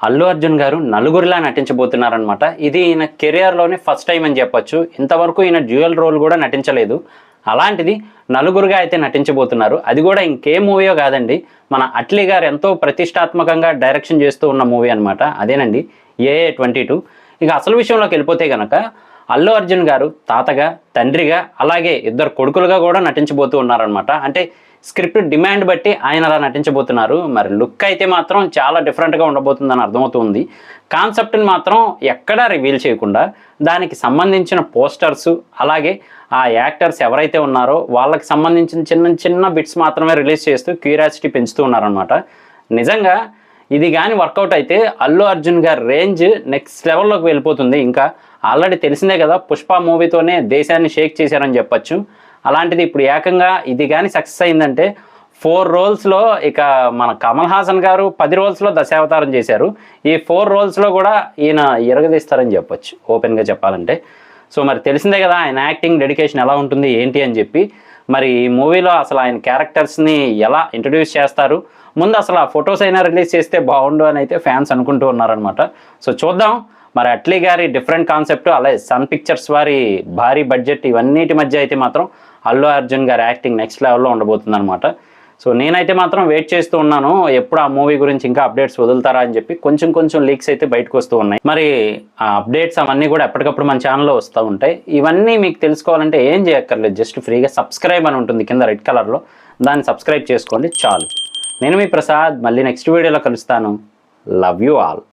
అల్లు అర్జున్ గారు నలుగురిలా నటించబోతున్నారనమాట. ఇది ఈయన కెరియర్లోనే ఫస్ట్ టైం అని చెప్పొచ్చు. ఇంతవరకు ఈయన డ్యూయల్ రోల్ కూడా నటించలేదు. అలాంటిది నలుగురుగా అయితే నటించబోతున్నారు. అది కూడా ఇంకే మూవీయో కాదండి, మన అట్లీ గారు ఎంతో ప్రతిష్టాత్మకంగా డైరెక్షన్ చేస్తూ ఉన్న మూవీ అనమాట. అదేనండి AA 22. ఇక అసలు విషయంలోకి వెళ్ళిపోతే కనుక అల్లు అర్జున్ గారు తాతగా, తండ్రిగా, అలాగే ఇద్దరు కొడుకులుగా కూడా నటించబోతూ ఉన్నారనమాట. అంటే స్క్రిప్ట్ డిమాండ్ బట్టి ఆయన అలా నటించబోతున్నారు. మరి లుక్ అయితే మాత్రం చాలా డిఫరెంట్గా ఉండబోతుందని అర్థమవుతుంది. కాన్సెప్ట్ని మాత్రం ఎక్కడా రివీల్ చేయకుండా దానికి సంబంధించిన పోస్టర్సు, అలాగే ఆ యాక్టర్స్ ఎవరైతే ఉన్నారో వాళ్ళకి సంబంధించిన చిన్న చిన్న బిట్స్ మాత్రమే రిలీజ్ చేస్తూ క్యూరియాసిటీ పెంచుతూ ఉన్నారనమాట. నిజంగా ఇది కానీ వర్కౌట్ అయితే అల్లు అర్జున్ గారి రేంజ్ నెక్స్ట్ లెవెల్లోకి వెళ్ళిపోతుంది. ఇంకా ఆల్రెడీ తెలిసిందే కదా, పుష్ప మూవీతోనే దేశాన్ని షేక్ చేశారని చెప్పచ్చు. అలాంటిది ఇప్పుడు ఏకంగా ఇది కానీ సక్సెస్ అయిందంటే 4 రోల్స్లో ఇక మన కమల్ హాసన్ గారు 10 రోల్స్లో దశావతారం చేశారు. ఈ 4 రోల్స్లో కూడా ఈయన ఎరగదీస్తారని చెప్పొచ్చు ఓపెన్గా చెప్పాలంటే. సో మరి తెలిసిందే కదా ఆయన యాక్టింగ్ డెడికేషన్ ఎలా ఉంటుంది ఏంటి అని చెప్పి. మరి ఈ మూవీలో అసలు ఆయన క్యారెక్టర్స్ని ఎలా ఇంట్రడ్యూస్ చేస్తారు, ముందు అసలు ఆ ఫొటోస్ అయినా రిలీజ్ చేస్తే బాగుండు అని అయితే ఫ్యాన్స్ అనుకుంటూ ఉన్నారనమాట. సో చూద్దాం మరి అట్లీ గారి డిఫరెంట్ కాన్సెప్ట్, అలాగే సన్ పిక్చర్స్ వారి భారీ బడ్జెట్, ఇవన్నిటి మధ్య అయితే మాత్రం అల్లు అర్జున్ గారి యాక్టింగ్ నెక్స్ట్ లెవెల్లో ఉండబోతుంది అనమాట. సో నేనైతే మాత్రం వెయిట్ చేస్తూ ఉన్నాను ఎప్పుడు ఆ మూవీ గురించి ఇంకా అప్డేట్స్ వదులుతారా అని చెప్పి. కొంచెం లీక్స్ అయితే బయటకు వస్తూ ఉన్నాయి. మరి ఆ అప్డేట్స్ అవన్నీ కూడా ఎప్పటికప్పుడు మన ఛానల్లో వస్తూ ఉంటాయి. ఇవన్నీ మీకు తెలుసుకోవాలంటే ఏం చేయక్కర్లేదు, జస్ట్ ఫ్రీగా సబ్స్క్రైబ్ అని ఉంటుంది కింద రెడ్ కలర్లో, దాన్ని సబ్స్క్రైబ్ చేసుకోండి చాలు. నేను మీ ప్రసాద్, మళ్ళీ నెక్స్ట్ వీడియోలో కలుస్తాను. Love you all.